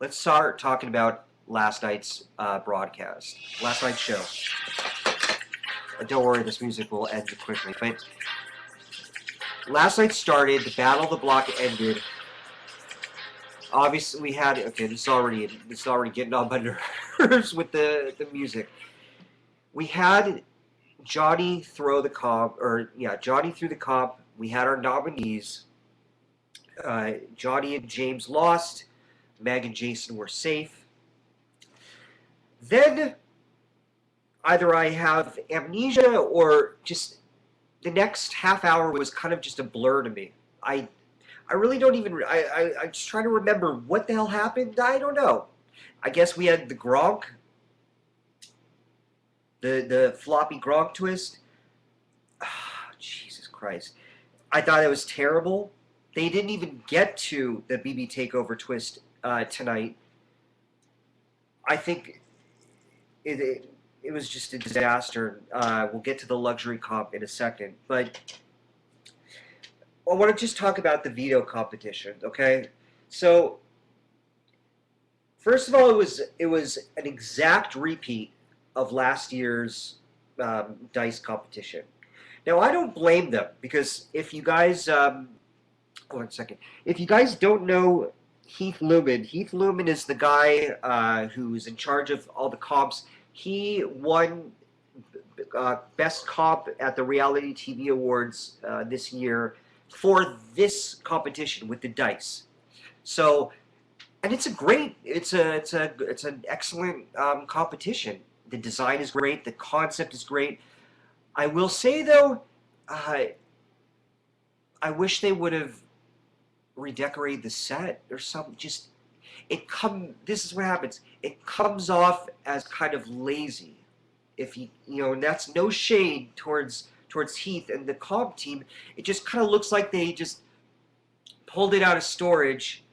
let's start talking about last night's broadcast, last night's show. Don't worry, this music will end quickly. But last night started, the Battle of the Block ended. Obviously, we had this is already getting on my nerves with the music. We had Johnny throw the comp, Johnny threw the comp. We had our nominees. Johnny and James lost. Meg and Jason were safe. Then either I have amnesia or just the next half hour was kind of just a blur to me. I really don't even. I'm just trying to remember what the hell happened. I don't know. I guess we had the Gronk, the floppy Gronk twist. Oh, Jesus Christ! I thought it was terrible. They didn't even get to the BB takeover twist tonight. I think it was just a disaster. We'll get to the luxury comp in a second, but I want to just talk about the veto competition, okay? So, first of all, it was an exact repeat of last year's dice competition. Now, I don't blame them, because if you guys, one second, if you guys don't know Heath Lumen is the guy who's in charge of all the comps. He won Best Comp at the Reality TV Awards this year for this competition with the dice. So, and it's an excellent competition. The design is great. The concept is great. I will say though, I wish they would have redecorated the set or something. Just this is what happens. It comes off as kind of lazy. If and that's no shade towards Heath and the comp team. It just kind of looks like they just pulled it out of storage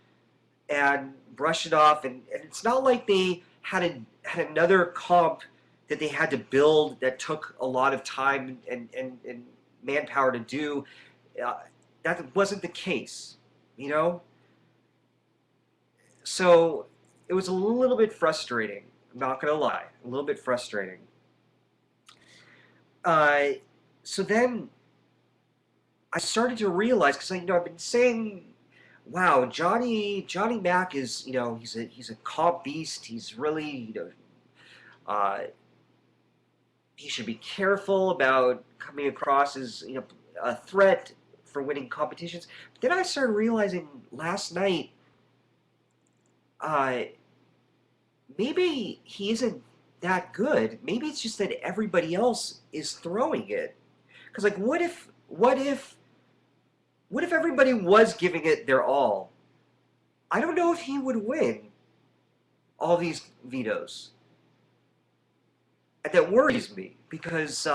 and brushed it off, and it's not like they had another comp that they had to build that took a lot of time and manpower to do. That wasn't the case, So it was a little bit frustrating. I'm not gonna lie, a little bit frustrating. So then I started to realize, because I've been saying, wow, Johnny Mac is he's a comp beast. He's really he should be careful about coming across as a threat for winning competitions. But then I started realizing last night, maybe he isn't that good. Maybe it's just that everybody else is throwing it. Because what if everybody was giving it their all? I don't know if he would win all these vetoes. And that worries me because,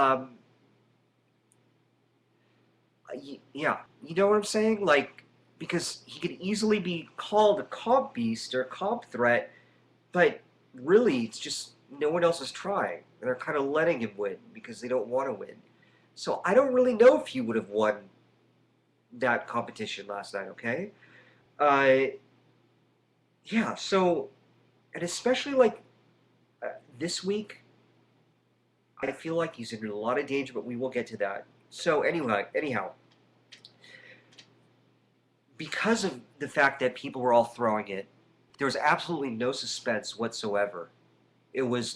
yeah, you know what I'm saying? Because he could easily be called a comp beast or a comp threat, but really it's just no one else is trying. And they're kind of letting him win because they don't want to win. So I don't really know if he would have won that competition last night, okay? Yeah, so, and especially this week, I feel like he's in a lot of danger, but we will get to that. So anyhow, because of the fact that people were all throwing it, there was absolutely no suspense whatsoever. It was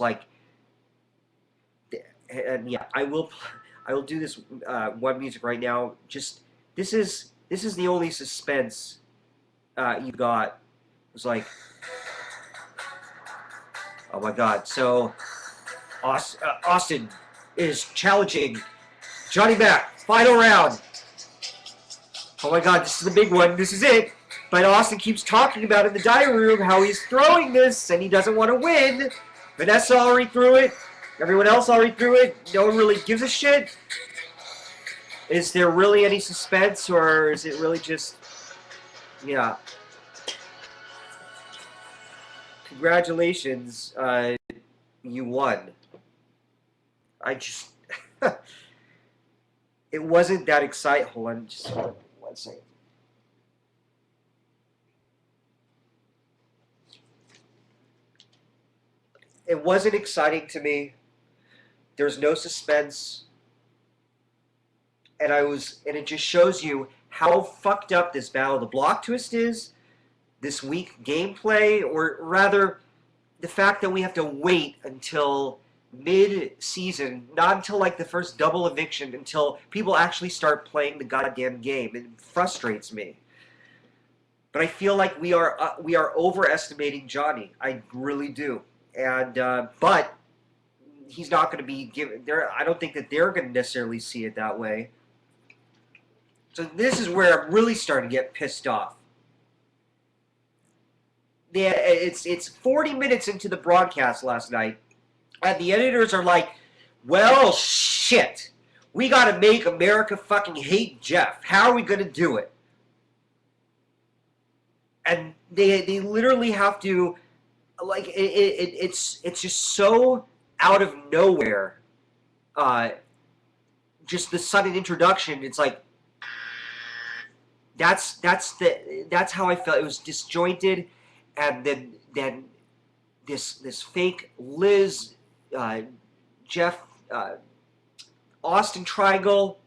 and yeah, I will do this one music right now. Just this is the only suspense you got. It was oh my God. So Austin is challenging Johnny Mac. Final round. Oh my God, this is the big one. This is it. But Austin keeps talking about in the diary room how he's throwing this and he doesn't want to win. Vanessa already threw it. Everyone else already threw it. No one really gives a shit. Is there really any suspense, or is it really just, yeah. Congratulations, you won. I just, it wasn't that exciting. Hold on, just 1 second. it wasn't exciting to me. There's no suspense. And it just shows you how fucked up this Battle of the Block Twist is, this weak gameplay, or rather, the fact that we have to wait until mid-season, not until like the first double eviction, until people actually start playing the goddamn game. It frustrates me. But I feel like we are overestimating Johnny. I really do. And but he's not going to be given there. I don't think that they're going to necessarily see it that way. So this is where I'm really starting to get pissed off. Yeah, it's 40 minutes into the broadcast last night, and the editors are like, well, shit. We got to make America fucking hate Jeff. How are we going to do it? And they literally have to, like, it's just so out of nowhere. Just the sudden introduction, it's like, that's how I felt. It was disjointed. And then this fake Liz, Jeff, Austin triangle,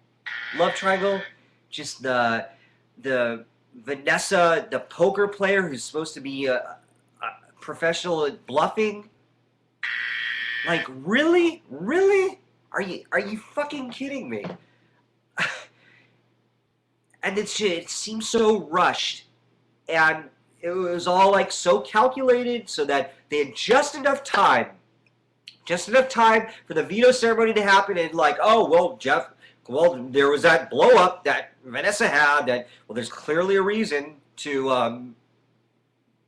love triangle, just the Vanessa, the poker player who's supposed to be a professional at bluffing. Like, really? Are you fucking kidding me? And it seems so rushed, and it was all like so calculated so that they had just enough time for the veto ceremony to happen, and like, oh, well, Jeff, well, there was that blow up that Vanessa had, that, well, there's clearly a reason to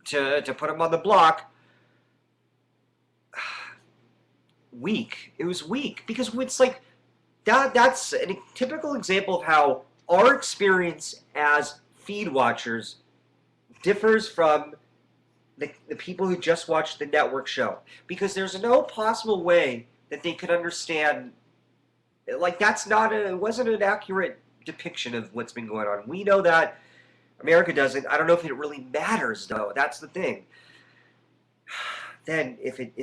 put him on the block. Weak. It was weak because it's like that's a typical example of how our experience as feed watchers differs from the people who just watch the network show, because there's no possible way that they could understand, like, it wasn't an accurate depiction of what's been going on. We know that. America doesn't. I don't know if it really matters, though. That's the thing. Then if it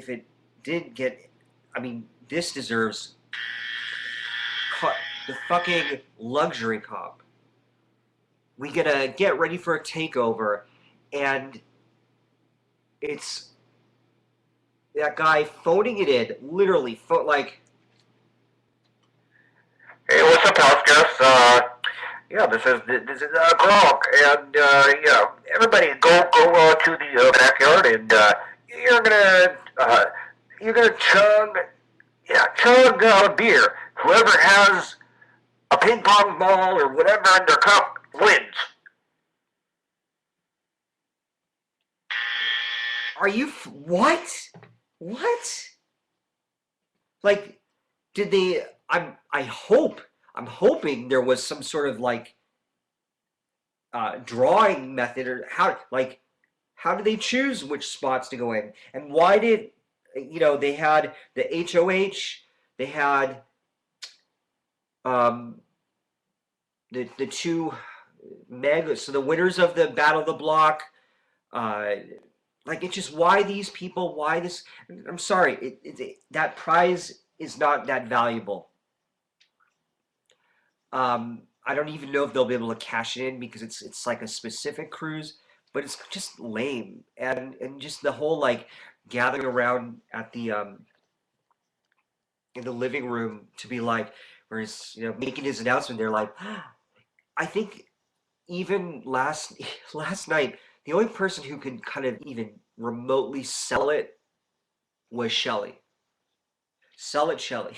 did get, I mean, this deserves the fucking luxury comp. We gotta get ready for a takeover, and it's that guy phoning it in, literally, like, hey, what's up, house guests? Yeah, this is Gronk, and everybody go to the backyard, and you're gonna chug beer. Whoever has a ping pong ball or whatever in their cup wins. are you what? Like, did they? I'm hoping there was some sort of like drawing method, or how do they choose which spots to go in, and why did they had the HOH, they had the two so the winners of the Battle of the Block, like, it's just, why these people, why this? I'm sorry, that prize is not that valuable. I don't even know if they'll be able to cash it in, because it's like a specific cruise, but it's just lame, and just the whole, like, gathering around at the in the living room to be like, where he's making his announcement. They're like, I think even last night, the only person who could kind of even remotely sell it was Shelly. Sell it, Shelly.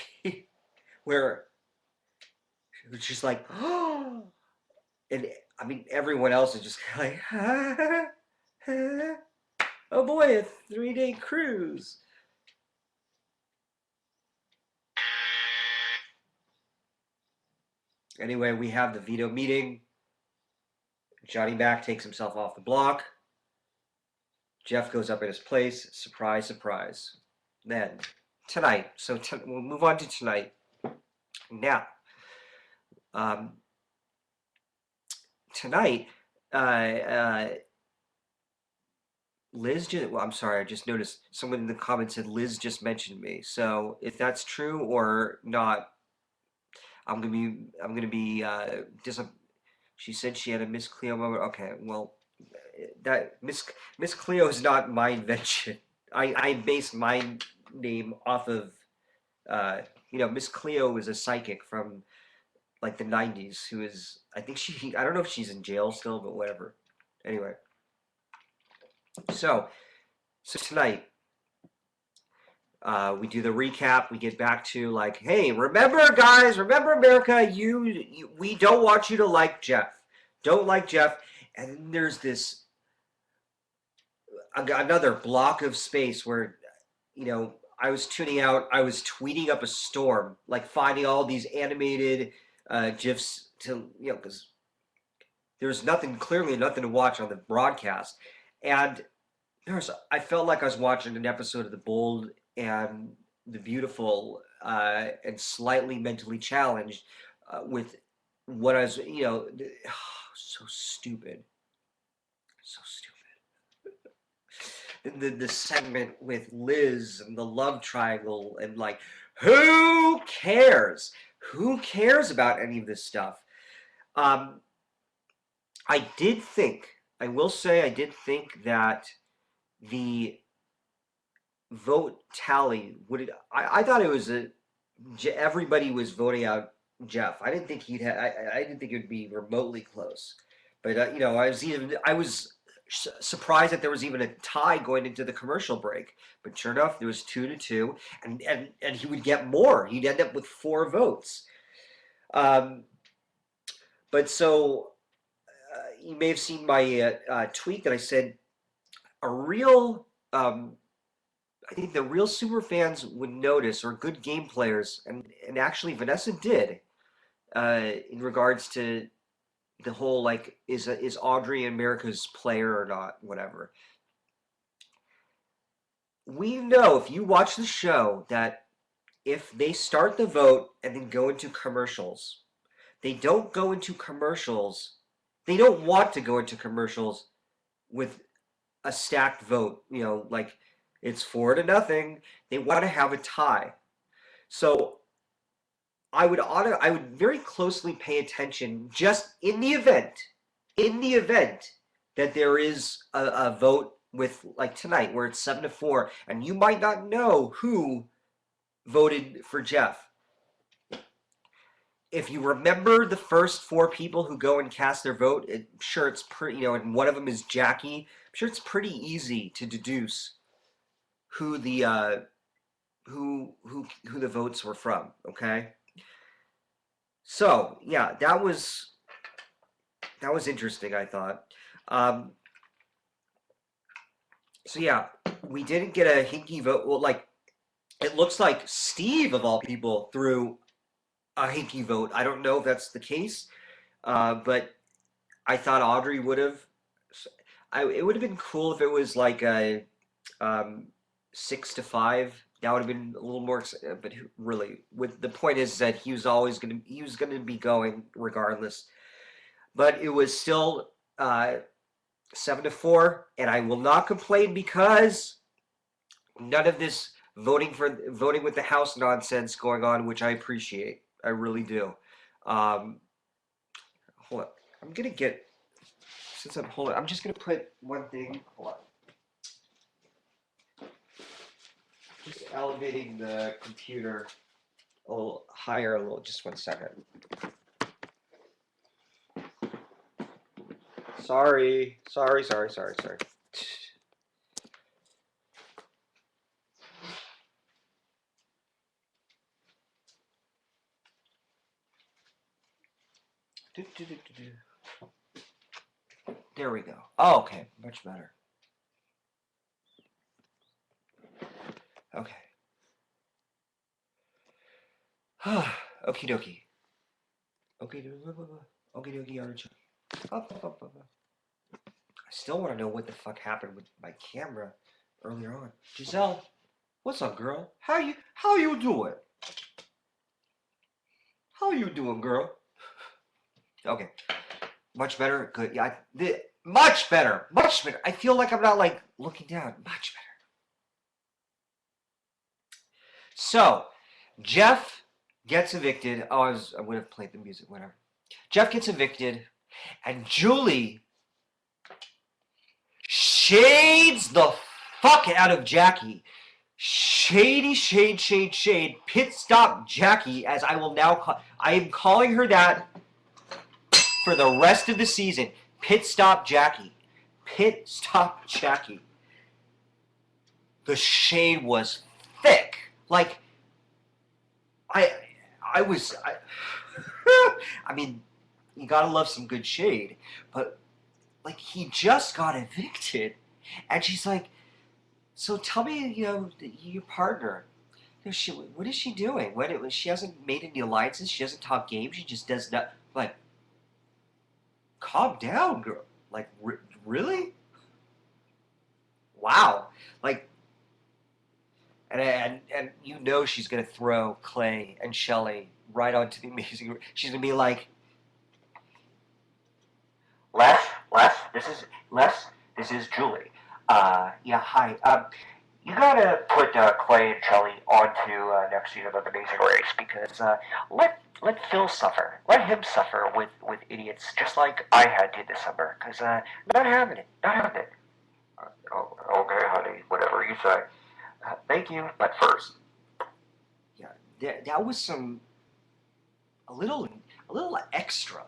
Where it was just like, oh, and I mean, everyone else is just like, oh boy, a 3-day cruise. Anyway, we have the veto meeting. Johnny Mac takes himself off the block. Jeff goes up in his place. Surprise, surprise. Then, tonight. So we'll move on to tonight. Now, tonight, Liz just, well, I'm sorry, I just noticed someone in the comments said Liz just mentioned me. So if that's true or not, I'm gonna be dis she said she had a Miss Cleo moment. Okay, well, that Miss Cleo is not my invention. I based my name off of Miss Cleo was a psychic from like the 90s who is I think I don't know if she's in jail still, but whatever. Anyway, so tonight we do the recap. We get back to like, hey, remember guys, remember America, we don't want you to like Jeff. Don't like Jeff. And then there's this another block of space where, I was tuning out. I was tweeting up a storm, like finding all these animated GIFs to, because there's clearly nothing to watch on the broadcast. And I felt like I was watching an episode of The Bold and the Beautiful and slightly mentally challenged with what I was, so stupid. So stupid. The segment with Liz and the love triangle and like, who cares? Who cares about any of this stuff? I will say I did think that the vote tally I thought it was everybody was voting out Jeff. I didn't think I didn't think it would be remotely close. But I was surprised that there was even a tie going into the commercial break. But sure enough, there was 2-2, and he would get more. He'd end up with 4 votes. But so you may have seen my tweet that I said a real. I think the real super fans would notice, or good game players, and actually Vanessa did, in regards to the whole like, is Audrey America's player or not, whatever. We know if you watch the show that if they start the vote and then go into commercials, they don't go into commercials. They don't want to go into commercials with a stacked vote. Like it's 4-0. They want to have a tie. So I would very closely pay attention just in the event that there is a vote with like tonight where it's 7-4 and you might not know who voted for Jeff. If you remember the first 4 people who go and cast their vote, I'm sure it's pretty, and one of them is Jackie. I'm sure it's pretty easy to deduce who the who the votes were from. Okay. So yeah, that was interesting, I thought. So yeah, we didn't get a hinky vote. Well, like it looks like Steve of all people threw a hinky vote. I don't know if that's the case, but I thought Audrey would have. It would have been cool if it was like a 6-5. That would have been a little more. But really, the point is that he was gonna be going regardless. But it was still 7-4, and I will not complain because none of this voting with the house nonsense going on, which I appreciate. I really do. Hold on. I'm gonna get I'm just gonna put one thing. Hold on. Just elevating the computer a little higher, just 1 second. Sorry. There we go. Oh, okay, much better. Okay. Okie dokie. Okie dokie, artichoke. Up. I still want to know what the fuck happened with my camera earlier on. Giselle, what's up, girl? How you doing? How you doing, girl? Okay, much better. Good. Yeah, Much better. Much better. I feel like I'm not like looking down. Much better. So, Jeff gets evicted. Oh, I would have played the music, whatever. Jeff gets evicted, and Julie shades the fuck out of Jackie. Shady, shade. Pit stop Jackie, as I will now call. I am calling her that for the rest of the season. Pit stop Jackie. Pit stop Jackie. The shade was thick. Like, I was, I mean, you gotta love some good shade, but like he just got evicted, and she's like, so tell me, your partner. What is she doing? She hasn't made any alliances. She doesn't talk games. She just does not. Like, calm down, girl. Like, really? Wow. Like, and she's gonna throw Clay and Shelley right onto the amazing. She's gonna be like, Les, this is Julie. Yeah, hi. You gotta put Clay and Shelly onto next season of Amazing Race because let Phil suffer. Let him suffer with idiots just like I had to this summer. Cause not having it, not having it. Oh, okay, honey, whatever you say. Thank you, but first. yeah, that was a little extra,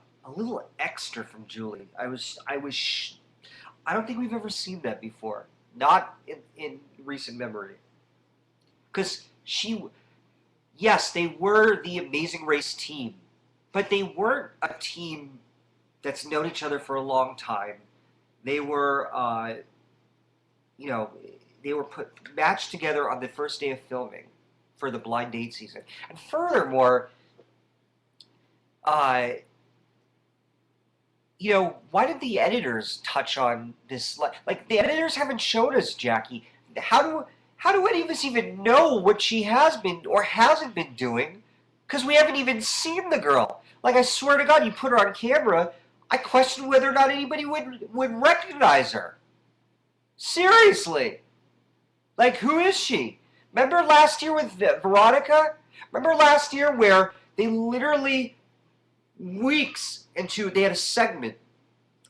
from Julie. I don't think we've ever seen that before. Not in recent memory. Because yes, they were the Amazing Race team, but they weren't a team that's known each other for a long time. They were, they were matched together on the first day of filming for the blind date season. And furthermore, uh, why did the editors touch on this? Like the editors haven't showed us Jackie. How do any of us even know what she has been or hasn't been doing? Because we haven't even seen the girl. Like, I swear to God, you put her on camera, I question whether or not anybody would recognize her. Seriously. Like, who is she? Remember last year with Veronica? Remember last year where they literally weeks into, they had a segment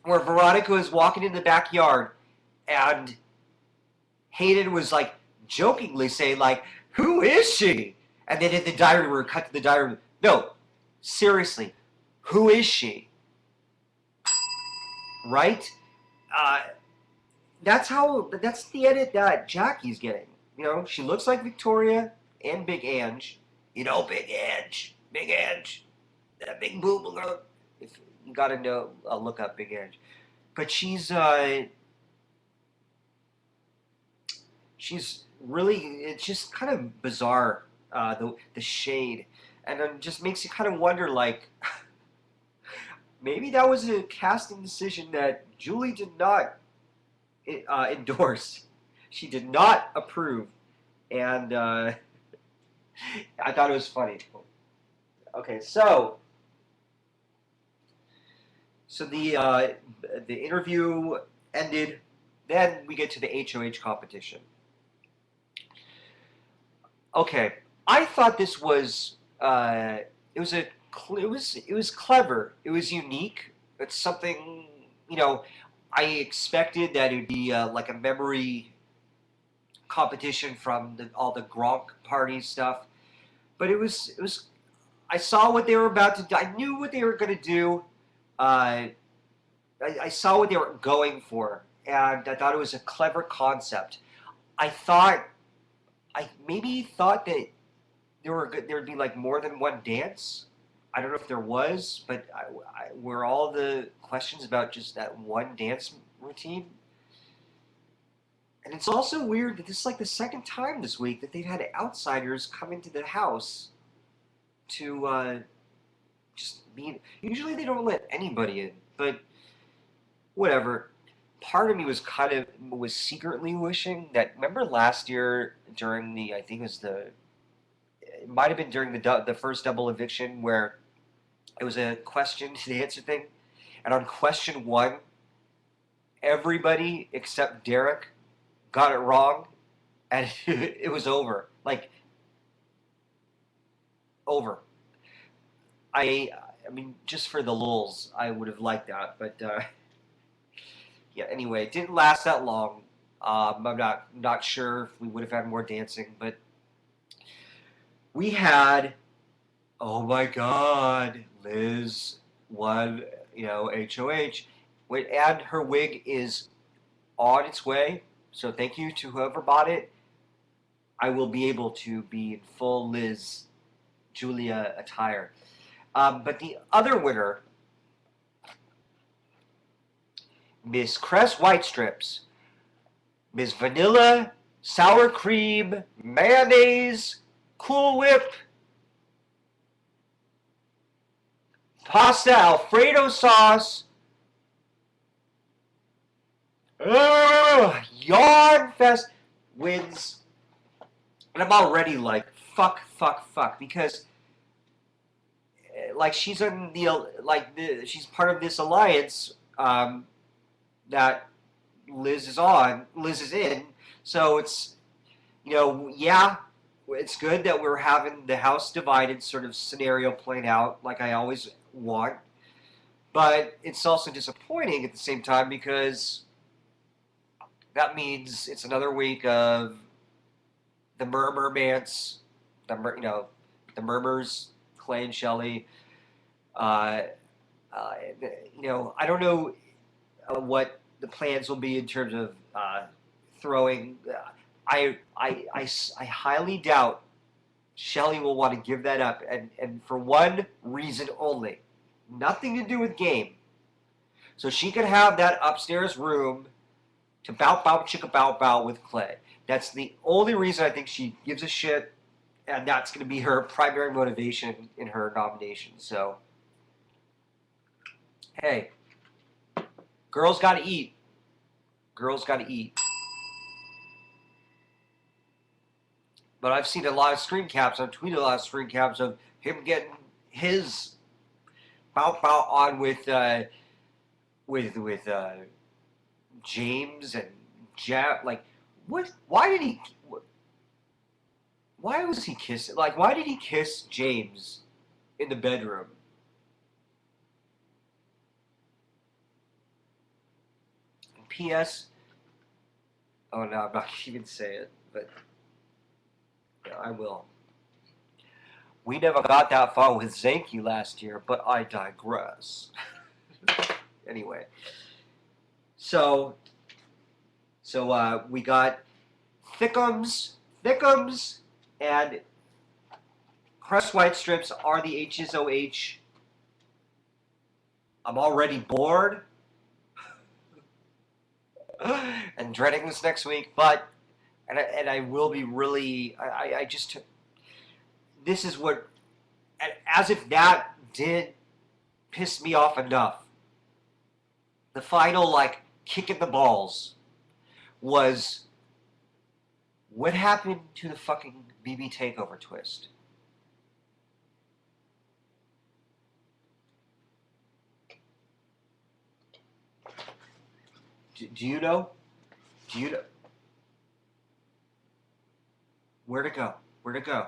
where Veronica was walking in the backyard and Hayden was like jokingly saying like, who is she? And then in the diary room, cut to the diary room. No, seriously, who is she? Right? That's the edit that Jackie's getting. She looks like Victoria and Big Ange. Big Ange. That big boob girl. If you gotta know, look up Big Ange. But she's really, it's just kind of bizarre, the shade, and it just makes you kind of wonder, like, maybe that was a casting decision that Julie did not endorse. She did not approve, and I thought it was funny. Okay, so the interview ended. Then we get to the HOH competition. Okay, I thought this was it was clever. It was unique. It's something I expected that it would be like a memory competition from all the Gronk party stuff, but it was. I saw what they were about to do. I knew what they were going to do. I saw what they were going for, and I thought it was a clever concept. I maybe thought that there would be like more than one dance. I don't know if there was, but were all the questions about just that one dance routine? And it's also weird that this is like the second time this week that they've had outsiders come into the house to just be. Usually they don't let anybody in, but whatever. Part of me was secretly wishing that. Remember last year during I think it might have been during the first double eviction where it was a question to the answer thing, and on question one, everybody except Derek got it wrong, and it was over. Like, over. I mean, just for the lulz, I would have liked that, but yeah. Anyway, it didn't last that long. I'm not sure if we would have had more dancing, but we had. Oh my God, Liz won, HOH. Wait, and her wig is on its way. So thank you to whoever bought it. I will be able to be in full Liz Julia attire. But the other winner, Miss Cress White Strips, Miss Vanilla Sour Cream Mayonnaise Cool Whip Pasta Alfredo Sauce Yawn Fest wins. And I'm already like, fuck, because like she's in she's part of this alliance that Liz is in. So it's, yeah, it's good that we're having the house divided sort of scenario playing out like I always want. But it's also disappointing at the same time because that means it's another week of the Murmurs, the Murmurs, Clay and Shelley. I don't know what the plans will be in terms of throwing. I highly doubt Shelley will want to give that up, and for one reason only, nothing to do with game. So she can have that upstairs room to bow chicka bow with Clay. That's the only reason I think she gives a shit, and that's going to be her primary motivation in her nomination. So, hey, girls got to eat. Girls got to eat. But I've seen a lot of screen caps. I've tweeted a lot of screen caps of him getting his bow on with James and Jack. Like, what? Why did he? Why was he kissing? Like, why did he kiss James in the bedroom? P.S. Oh no, I'm not even saying it, but yeah, I will. We never got that far with Zanky last year, but I digress. Anyway, so we got Thickums, and Crest White Strips are the HSOH. I'm already bored and dreading this next week, but and I will be really. I just. This is what, as if that did piss me off enough. The final, like, kick in the balls was what happened to the fucking BB takeover twist. Do you know? Do you know? Where to go? Where to go?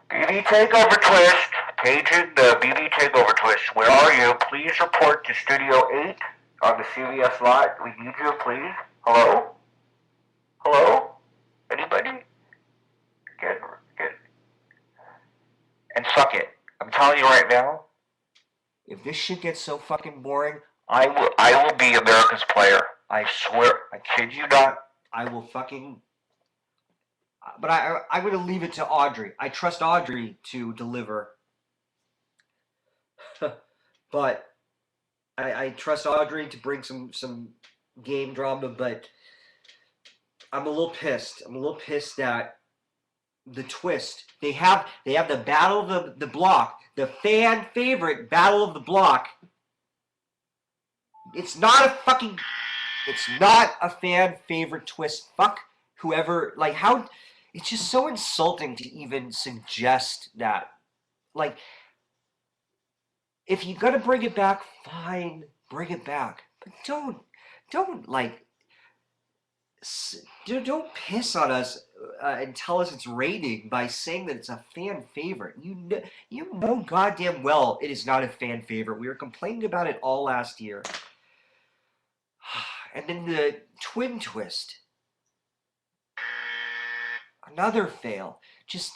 BB Takeover Twist. Paging the BB Takeover Twist. Where are you? Please report to Studio 8 on the CVS lot. We need you, please. Hello? Hello? Anybody? Get. And suck it. I'm telling you right now. If this shit gets so fucking boring, I will be America's player. I swear. I kid you not. I will fucking. But I'm going to leave it to Audrey. I trust Audrey to deliver. But I trust Audrey to bring some game drama, but I'm a little pissed. I'm a little pissed that the twist. They have the Battle of the Block, the fan favorite Battle of the Block. It's not a fan favorite twist. Fuck whoever, like, how. It's just so insulting to even suggest that. Like, if you're gonna bring it back, fine, bring it back. But don't like, don't piss on us and tell us it's raining by saying that it's a fan favorite. You know goddamn well it is not a fan favorite. We were complaining about it all last year. And then the twin twist. Another fail. Just,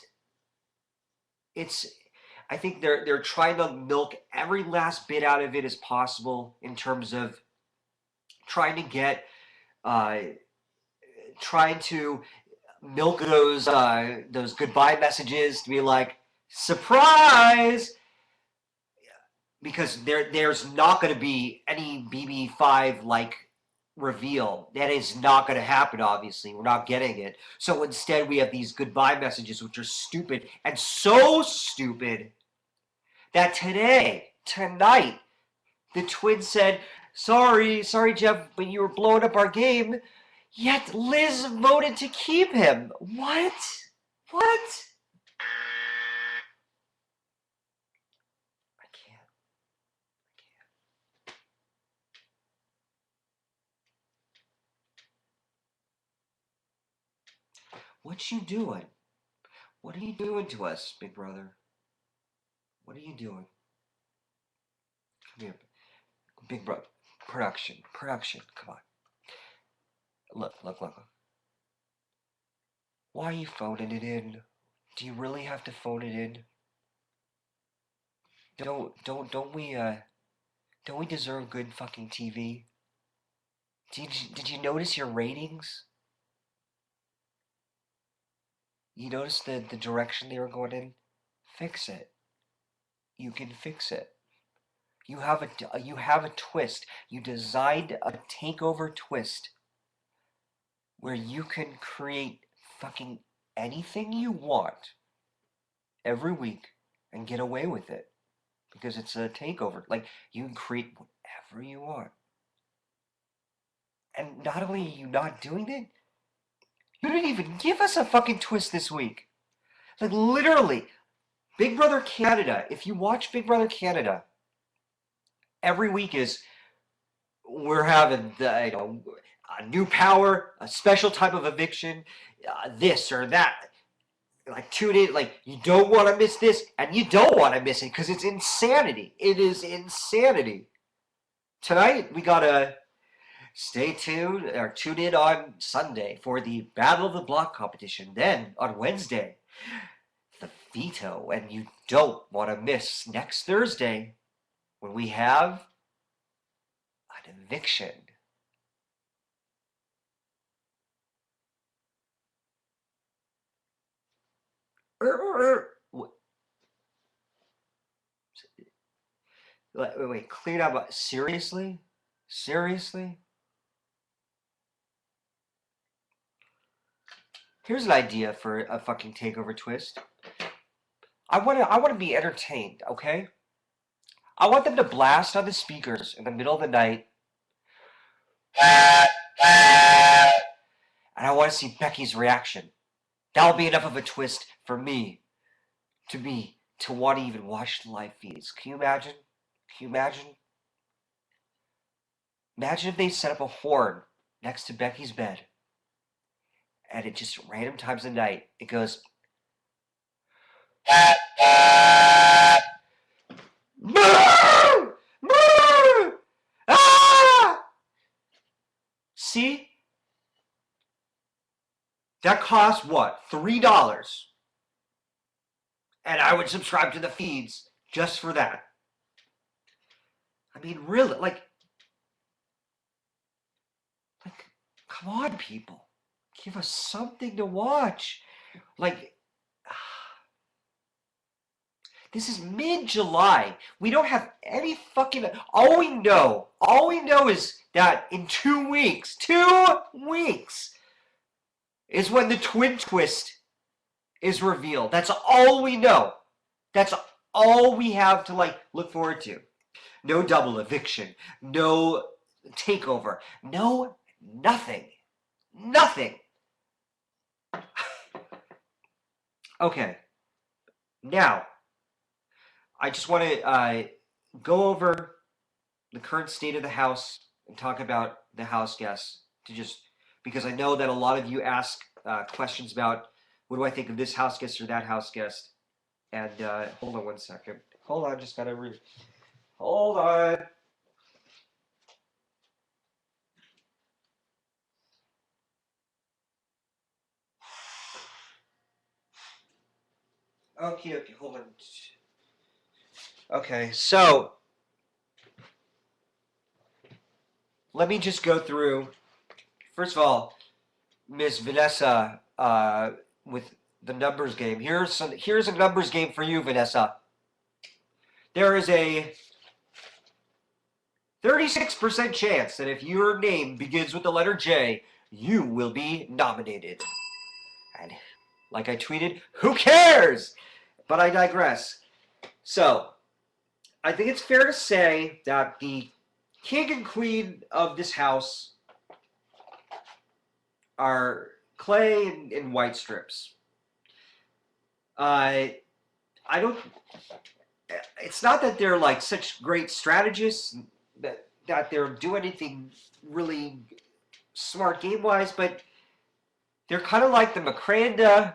I think they're trying to milk every last bit out of it as possible in terms of trying to get, trying to milk those goodbye messages to be like, surprise, because there's not going to be any BB5 like reveal. That is not going to happen, obviously. We're not getting it. So instead we have these goodbye messages, which are stupid, and so stupid that tonight, the twins said, sorry, Jeff, but you were blowing up our game, yet Liz voted to keep him. What? I can't. What you doing? What are you doing to us, big brother? What are you doing? Come here. Big brother. Production. Come on. Look. Why are you phoning it in? Do you really have to phone it in? Don't we deserve good fucking TV? Did you notice your ratings? You notice the direction they were going in? Fix it. You can fix it. You have a twist. You designed a takeover twist where you can create fucking anything you want every week and get away with it because it's a takeover. Like, you can create whatever you want. And not only are you not doing it, you didn't even give us a fucking twist this week. Like, literally, Big Brother Canada, if you watch Big Brother Canada, every week is, we're having a new power, a special type of eviction, this or that. Like, tune in, like, you don't want to miss this, and you don't want to miss it, because it's insanity. It is insanity. Tonight, we gotta stay tuned, or tune in on Sunday for the Battle of the Block competition. Then, on Wednesday, the veto, and you don't want to miss next Thursday, when we have an eviction. Wait, clean up. Seriously? Here's an idea for a fucking takeover twist. I want to be entertained, okay? I want them to blast on the speakers in the middle of the night. And I want to see Becky's reaction. That'll be enough of a twist for me to want to even watch the live feeds. Can you imagine? Imagine if they set up a horn next to Becky's bed, and it just random times of night, it goes, Moo! Moo! Ah! See? That costs what? $3. And I would subscribe to the feeds just for that. I mean, really, like, come on, people. Give us something to watch. Like, this is mid-July. We don't have any fucking... All we know is that in 2 weeks, is when the twin twist is revealed. That's all we know. That's all we have to, like, look forward to. No double eviction. No takeover. No nothing. Okay. Now, I just want to go over the current state of the house and talk about the house guests to just because I know that a lot of you ask questions about what do I think of this house guest or that house guest. And hold on one second. Hold on, just gotta read. Hold on. Okay, hold on. Okay, so let me just go through. First of all, Miss Vanessa, with the numbers game. Here's a numbers game for you, Vanessa. There is a 36% chance that if your name begins with the letter J, you will be nominated. And like I tweeted, who cares? But I digress. So, I think it's fair to say that the king and queen of this house are Clay and White Strips. I don't. It's not that they're like such great strategists that they're doing anything really smart game wise, but they're kind of like the McCranda,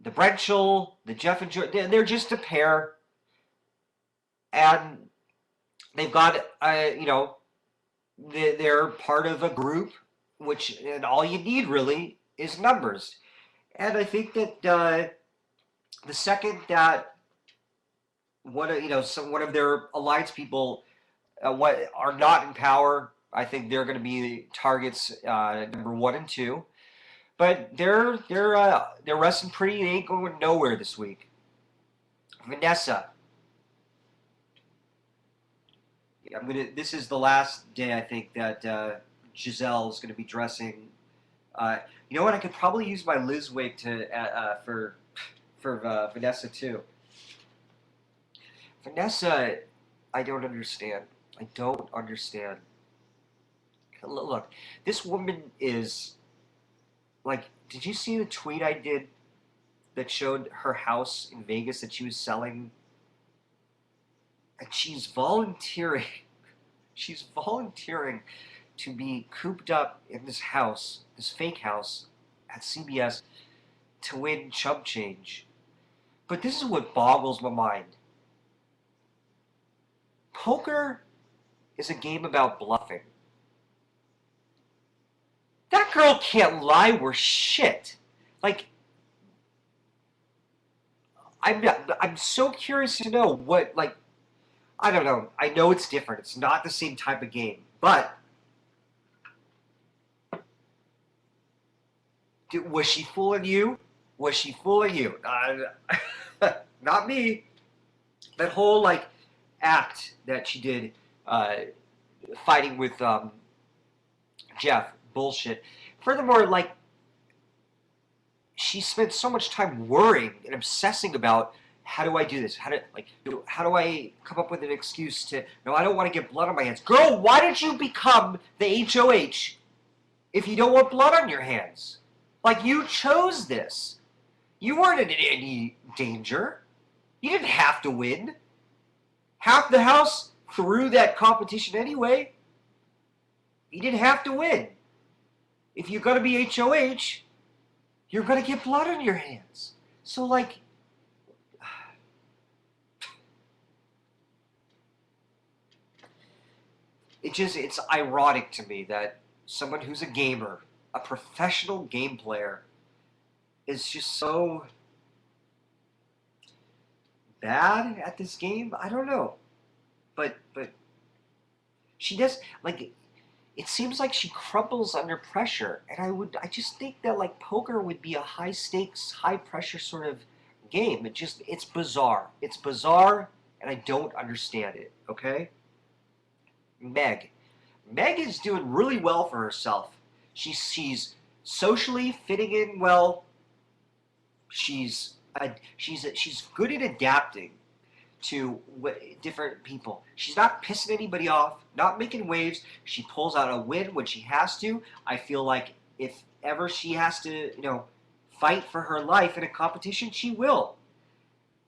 the Brenchel, the Jeff and Joe. They're just a pair, and they've got they're part of a group, and all you need really is numbers. And I think that the second that one of their alliance people what are not in power, I think they're going to be targets number 1 and 2. But they're resting pretty. They ain't going nowhere this week. Vanessa, This is the last day I think that Giselle is going to be dressing. You know what? I could probably use my Liz wig for Vanessa too. Vanessa, I don't understand. I don't understand. Look, this woman is like. Did you see the tweet I did that showed her house in Vegas that she was selling? And she's volunteering. She's volunteering to be cooped up in this house, this fake house at CBS, to win chump change. But this is what boggles my mind. Poker is a game about bluffing. That girl can't lie worth shit. Like, I'm so curious to know what, like, I don't know. I know it's different. It's not the same type of game. But was she fooling you? Was she fooling you? Not me. That whole, like, act that she did fighting with Jeff, bullshit. Furthermore, like, she spent so much time worrying and obsessing about how do I do this? How do I come up with an excuse to, no, I don't want to get blood on my hands. Girl, why did you become the HOH if you don't want blood on your hands? Like, you chose this. You weren't in any danger. You didn't have to win. Half the house threw that competition anyway. You didn't have to win. If you're going to be HOH, you're going to get blood on your hands. So, like, it's ironic to me that someone who's a gamer, a professional game player, is just so bad at this game. I don't know. But she does, like, it seems like she crumbles under pressure, and I just think that, like, poker would be a high stakes, high pressure sort of game. It's bizarre. It's bizarre, and I don't understand it, okay? Meg is doing really well for herself. She's socially fitting in well. She's good at adapting to different people. She's not pissing anybody off, not making waves. She pulls out a win when she has to. I feel like if ever she has to, fight for her life in a competition, she will.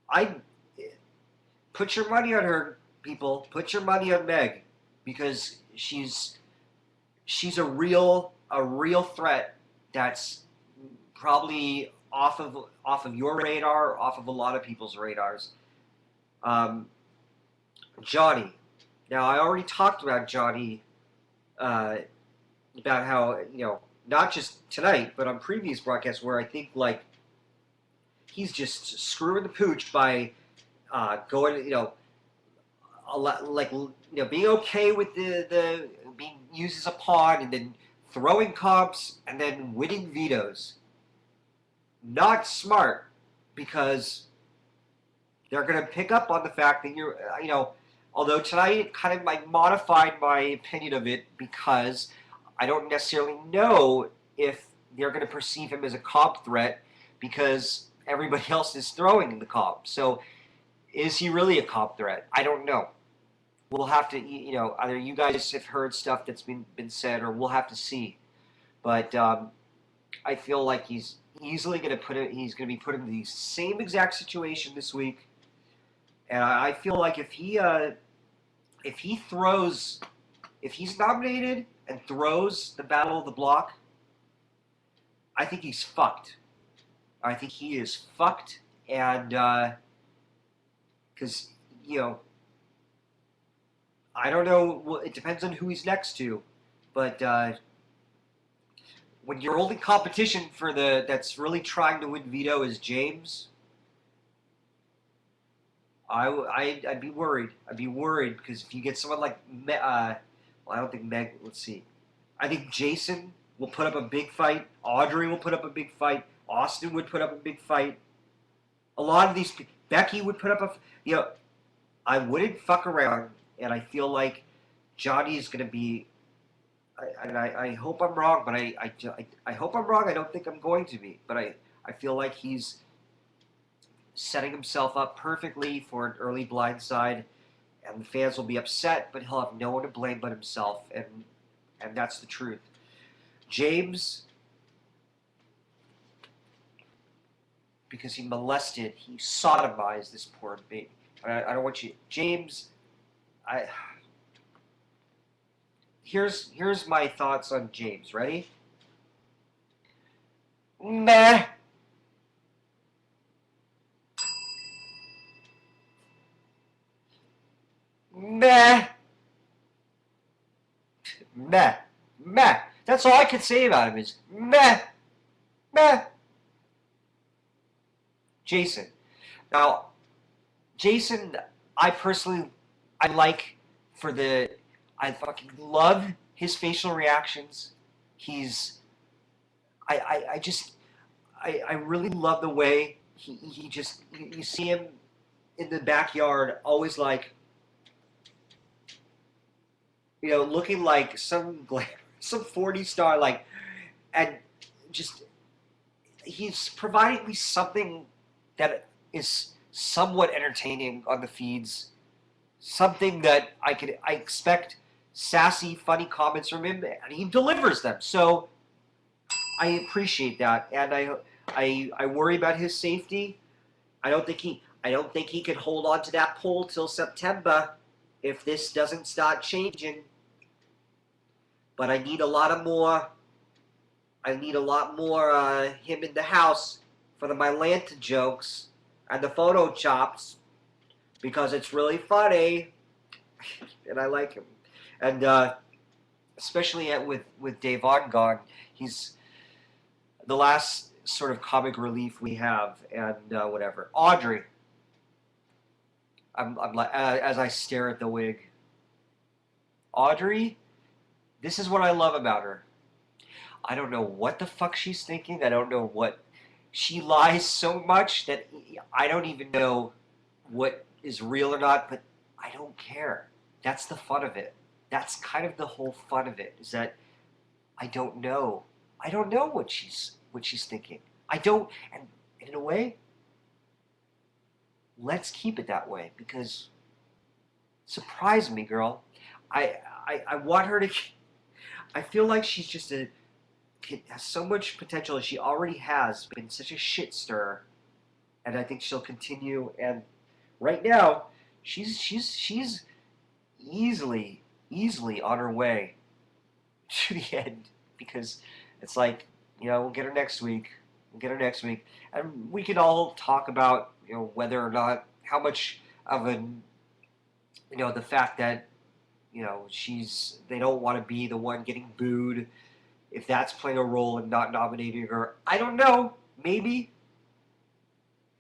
I put your money on her, people, put your money on Meg, because she's a real threat that's probably off of your radar, off of a lot of people's radars. Um, Johnny. Now I already talked about Johnny, uh, about how, not just tonight, but on previous broadcasts, where I think like he's just screwing the pooch by going, a lot, like, being okay with the being used as a pawn, and then throwing comps, and then winning vetoes. Not smart, because they're going to pick up on the fact that you're, although tonight it kind of like modified my opinion of it, because I don't necessarily know if they're going to perceive him as a comp threat, because everybody else is throwing in the comp. So is he really a comp threat? I don't know. We'll have to, either you guys have heard stuff that's been said, or we'll have to see. But I feel like he's easily going to he's going to be put in the same exact situation this week. And I feel like if he's nominated and throws the Battle of the Block, I think he's fucked. I think he is fucked, and because I don't know. It depends on who he's next to, but when your only competition that's really trying to win veto is James, I'd be worried. I'd be worried, because if you get someone like I don't think Meg. Let's see. I think Jason will put up a big fight. Audrey will put up a big fight. Austin would put up a big fight. A lot of these, Becky would put up I wouldn't fuck around, and I feel like Johnny is going to be. I hope I'm wrong, but I hope I'm wrong. I don't think I'm going to be, but I feel like he's setting himself up perfectly for an early blindside, and the fans will be upset, but he'll have no one to blame but himself, and that's the truth. James, because he sodomized this poor baby. I don't want you, James. Here's my thoughts on James. Ready? Meh. Meh. Meh. Meh. That's all I can say about him is meh. Meh. Jason. Now, Jason, I like I fucking love his facial reactions. I really love the way he just, you see him in the backyard, always like, looking like some 40 star, like, and just, he's providing me something that is somewhat entertaining on the feeds, something that I expect sassy, funny comments from him, and he delivers them. So I appreciate that, and I worry about his safety. I don't think he can hold on to that poll till September if this doesn't start changing. But I need a lot more him in the house for the Mylanta jokes and the photo chops, because it's really funny, and I like him. And especially with Davon gone, he's the last sort of comic relief we have, and whatever. Audrey, I'm like, as I stare at the wig. Audrey, this is what I love about her. I don't know what the fuck she's thinking. I don't know what. She lies so much that I don't even know what is real or not, but I don't care. That's the fun of it. That's kind of the whole fun of it, is that I don't know. I don't know what she's thinking. I don't, and in a way, let's keep it that way, because surprise me, girl. I want her to. I feel like she's just has so much potential, as she already has been such a shit stirrer, and I think she'll continue. And right now, she's easily on her way to the end, because it's like, we'll get her next week. We'll get her next week. And we could all talk about, whether or not, how much of an, the fact that, they don't want to be the one getting booed, if that's playing a role in not nominating her. I don't know. Maybe.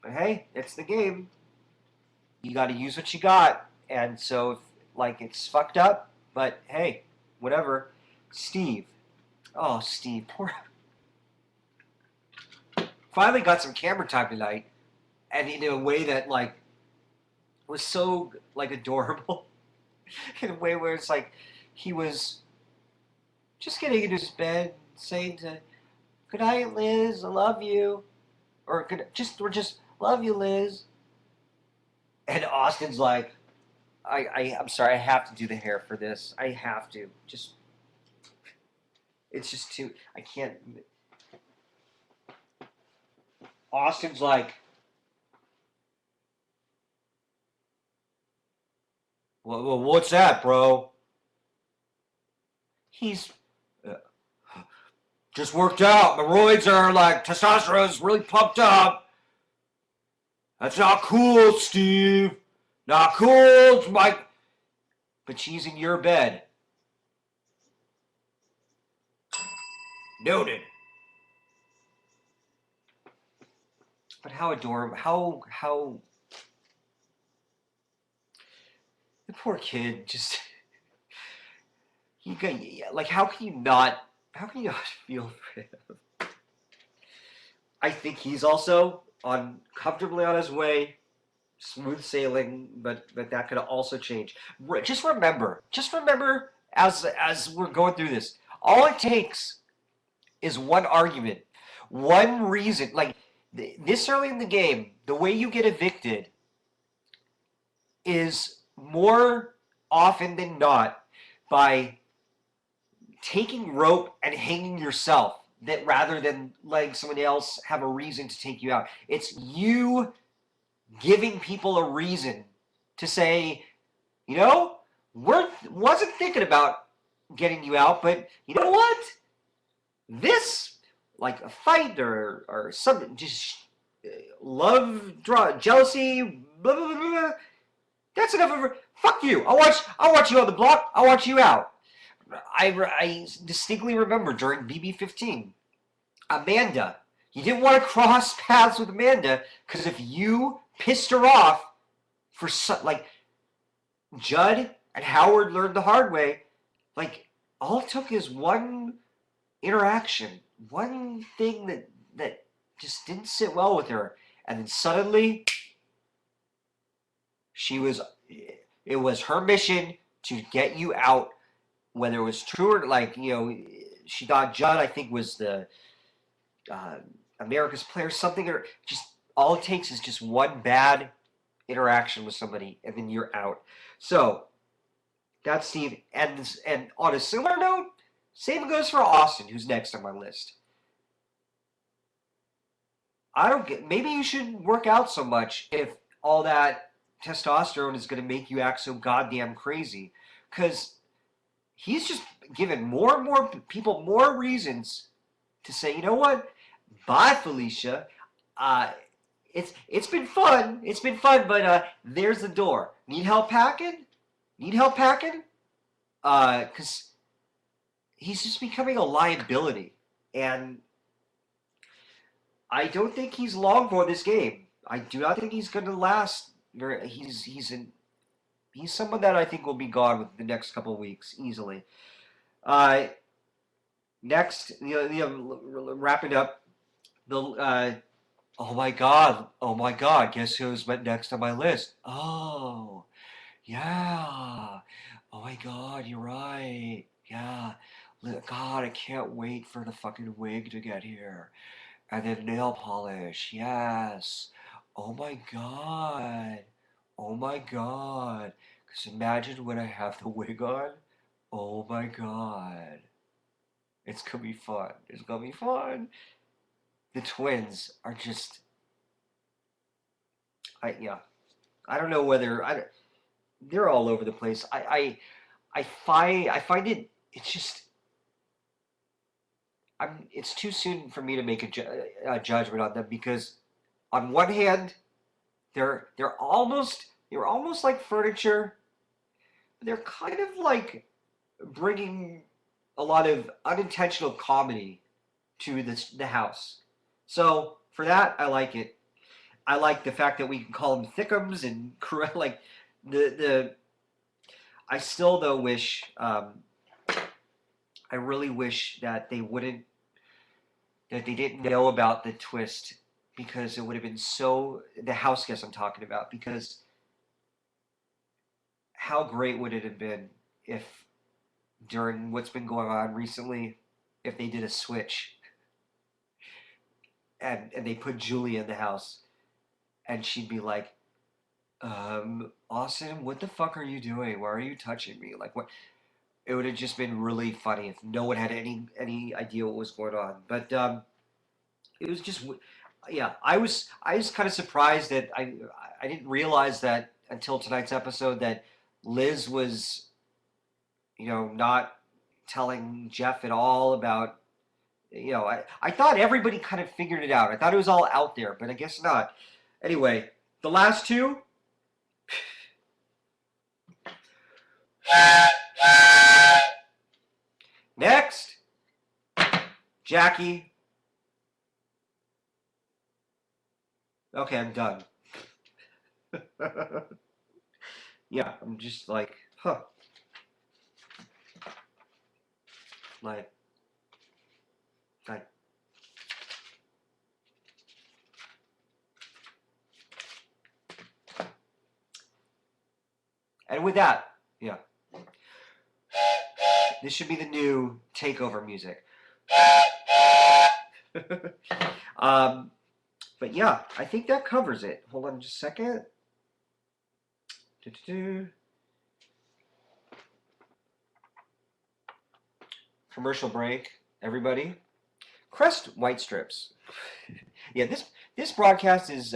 But hey, it's the game. You got to use what you got. And so, it's fucked up, but hey, whatever. Steve. Oh, Steve. Poor. Finally got some camera time tonight. And in a way that, was so, adorable. In a way where it's like, he was just getting into his bed, saying to, "Good night, Liz, I love you." Or just "Love you, Liz." And Austin's like, I'm sorry, I have to do the hair for this. I have to. It's just too, I can't. Austin's like, well, what's that, bro? He's just worked out. My roids are testosterone's really pumped up. That's not cool, Steve. Not cool. It's Mike. But she's in your bed. Noted. But how adorable. How. The poor kid just. How can you not feel for him? I think he's also comfortably on his way, smooth sailing, but that could also change. Just remember, as we're going through this, all it takes is one argument, one reason. This early in the game, the way you get evicted is more often than not by taking rope and hanging yourself, that rather than letting somebody else have a reason to take you out. It's you giving people a reason to say, wasn't thinking about getting you out, but you know what? This, a fight or something, just love, jealousy, blah, blah, blah, blah. That's enough of. Fuck you. I'll watch you on the block. I'll watch you out. I distinctly remember during BB17, Amanda, you didn't want to cross paths with Amanda because if you pissed her off for Judd and Howard learned the hard way, all it took is one interaction, one thing that just didn't sit well with her, and then suddenly it was her mission to get you out. Whether it was true or she thought Judd, I think, was the America's player, something, or just all it takes is just one bad interaction with somebody, and then you're out. So that's Steve. And on a similar note, same goes for Austin, who's next on my list. Maybe you shouldn't work out so much if all that testosterone is going to make you act so goddamn crazy, because he's just given more and more people more reasons to say, you know what? Bye, Felicia. It's been fun. It's been fun, but there's the door. Need help packing? Because he's just becoming a liability, and I don't think he's long for this game. I do not think he's going to last. He's someone that I think will be gone within the next couple of weeks, easily. Next, wrapping up, oh my god, guess who's next on my list? Oh, yeah. Oh my god, you're right. Yeah. God, I can't wait for the fucking wig to get here. And then nail polish, yes. Oh my god. Oh my god. Because imagine when I have the wig on. Oh my god. It's gonna be fun. It's gonna be fun. The twins are just. I don't know whether. they're all over the place. I find it's just it's too soon for me to make a judgment on them because on one hand they're almost like furniture. They're kind of like bringing a lot of unintentional comedy to the house. So for that, I like it. I like the fact that we can call them thickums and correct like the. I still though wish. I really wish that they didn't know about the twist because it would have been so the house guest I'm talking about because how great would it have been if during what's been going on recently if they did a switch and they put Julia in the house and she'd be like, Austin, what the fuck are you doing? Why are you touching me? Like what? It would have just been really funny if no one had any idea what was going on. But it was just, yeah. I was kind of surprised that I didn't realize that until tonight's episode that Liz was not telling Jeff at all about I thought everybody kind of figured it out. I thought it was all out there, but I guess not. Anyway, the last two. Next, Jackie. Okay, I'm done. Yeah, I'm just like, huh. Like, like, and with that, yeah, this should be the new takeover music. But yeah, I think that covers it. Hold on just a second. Do-do-do. Commercial break, everybody. Crest White Strips. Yeah, this broadcast is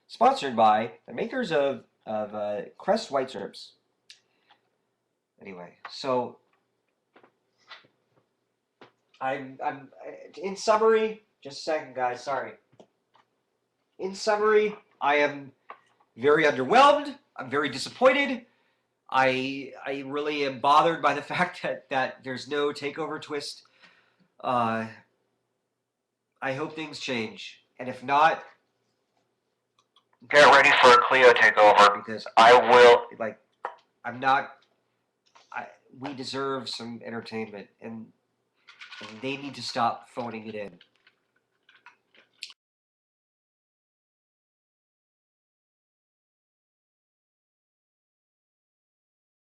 sponsored by the makers of Crest White Strips. Anyway, so I'm in summary. Just a second, guys. Sorry. In summary, I am very underwhelmed. I'm very disappointed. I really am bothered by the fact that there's no takeover twist. I hope things change, and if not, Get ready for a Cleo takeover because I will. like I'm not. We deserve some entertainment, and they need to stop phoning it in.